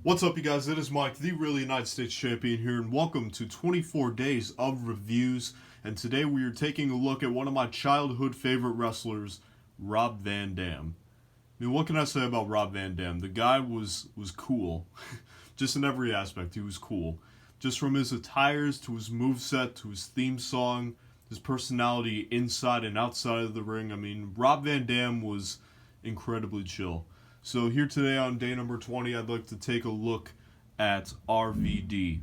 What's up, you guys? It is Mike, the real United States champion here, and welcome to 24 days of reviews. And today we are taking a look at one of my childhood favorite wrestlers, Rob Van Dam. I mean, what can I say about Rob Van Dam? The guy was cool. Just in every aspect, he was cool. Just from his attires, to his moveset, to his theme song, his personality inside and outside of the ring. I mean, Rob Van Dam was incredibly chill. So here today on day number 20, I'd like to take a look at RVD.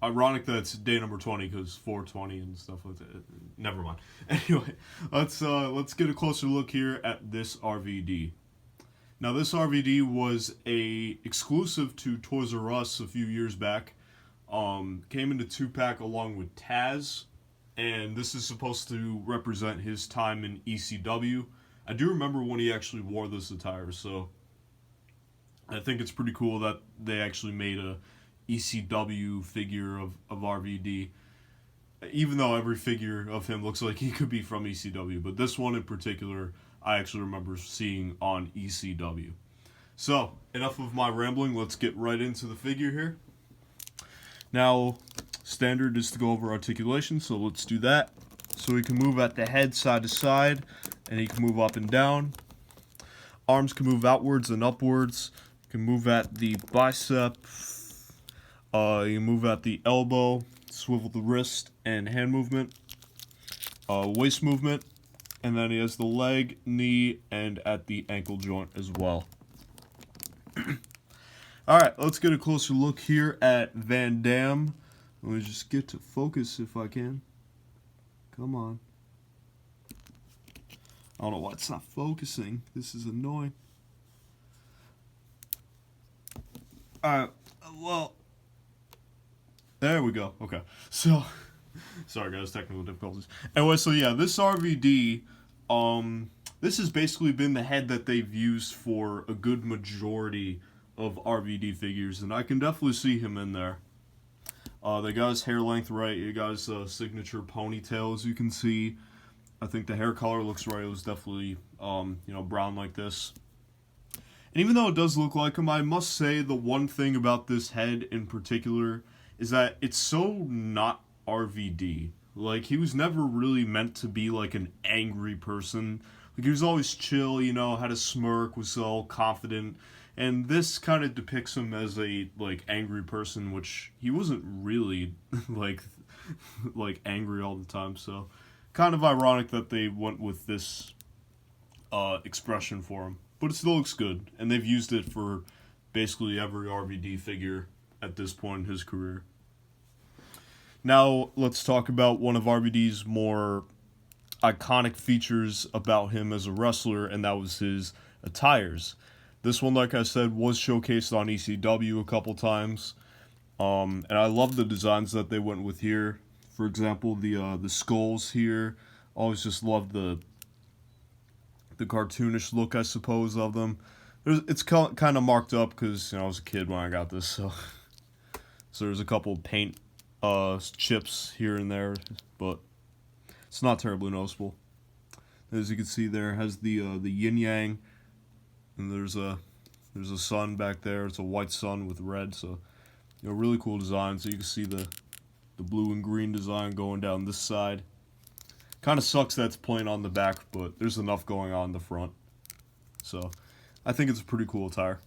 Ironic that it's day number 20 because 420 and stuff like that. Never mind. Anyway, let's get a closer look here at this RVD. Now, this RVD was a exclusive to Toys R Us a few years back. Came in a 2-pack along with Taz, and this is supposed to represent his time in ECW. I do remember when he actually wore this attire, so I think it's pretty cool that they actually made a ECW figure of RVD, even though every figure of him looks like he could be from ECW, but this one in particular I actually remember seeing on ECW. So, enough of my rambling, let's get right into the figure here. Now, standard is to go over articulation, so let's do that. So he can move at the head side to side, and he can move up and down. Arms can move outwards and upwards. You can move at the bicep. You can move at the elbow, swivel the wrist, and hand movement. Waist movement. And then he has the leg, knee, and at the ankle joint as well. Alright, let's get a closer look here at Van Dam. Let me just get to focus if I can. Come on. I don't know why it's not focusing. This is annoying. Alright, well, there we go. Okay, so, sorry guys, technical difficulties. Anyway, so yeah, this RVD, this has basically been the head that they've used for a good majority of RVD figures, and I can definitely see him in there. They got his hair length right. You got his signature ponytail, as you can see. I think the hair color looks right. It was definitely, brown like this. And even though it does look like him, I must say the one thing about this head in particular is that it's so not RVD. Like, he was never really meant to be, like, an angry person. Like, he was always chill, had a smirk, was all confident. And this kind of depicts him as a, angry person, which he wasn't really, like angry all the time. So, kind of ironic that they went with this expression for him. But it still looks good, and they've used it for basically every RVD figure at this point in his career. Now, let's talk about one of RVD's more iconic features about him as a wrestler, and that was his attires. This one, like I said, was showcased on ECW a couple times, and I love the designs that they went with here. For example, the skulls here. Always just loved the cartoonish look, I suppose, of them. It's kind of marked up because I was a kid when I got this, so there's a couple paint chips here and there, but it's not terribly noticeable. As you can see, there has the yin yang. And there's a sun back there. It's a white sun with red, so really cool design. So you can see the blue and green design going down this side. Kind of sucks that it's plain on the back, but there's enough going on in the front. So I think it's a pretty cool attire.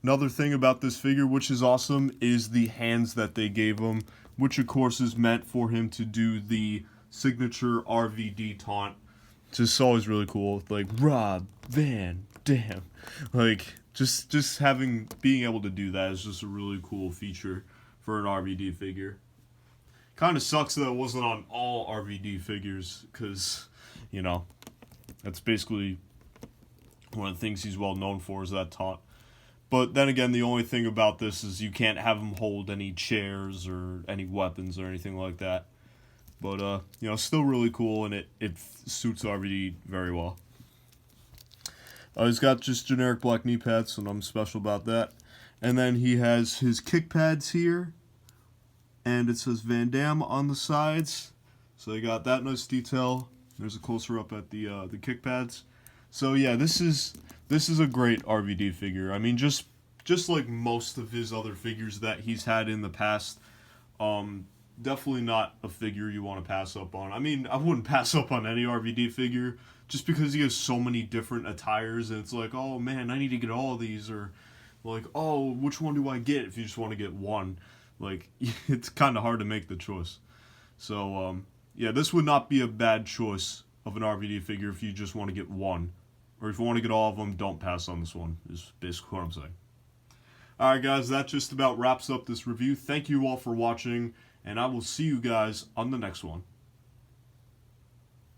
Another thing about this figure, which is awesome, is the hands that they gave him, which of course is meant for him to do the signature RVD taunt. Just always really cool, like Rob Van Dam. Like just being able to do that is just a really cool feature for an RVD figure. Kind of sucks that it wasn't on all RVD figures, because that's basically one of the things he's well known for, is that taunt. But then again, the only thing about this is you can't have him hold any chairs or any weapons or anything like that. But, still really cool, and it suits RVD very well. He's got just generic black knee pads, so nothing special about that. And then he has his kick pads here, and it says Van Dam on the sides. So you got that nice detail. There's a closer up at the kick pads. So yeah, this is a great RVD figure. I mean, just just like most of his other figures that he's had in the past. Definitely not a figure you want to pass up on. I mean, I wouldn't pass up on any RVD figure just because he has so many different attires, and it's like, oh man, I need to get all of these, or like, oh, which one do I get if you just want to get one? Like, it's kind of hard to make the choice. So, yeah, this would not be a bad choice of an RVD figure if you just want to get one. Or if you want to get all of them, don't pass on this one, is basically what I'm saying. Alright guys, that just about wraps up this review. Thank you all for watching, and I will see you guys on the next one.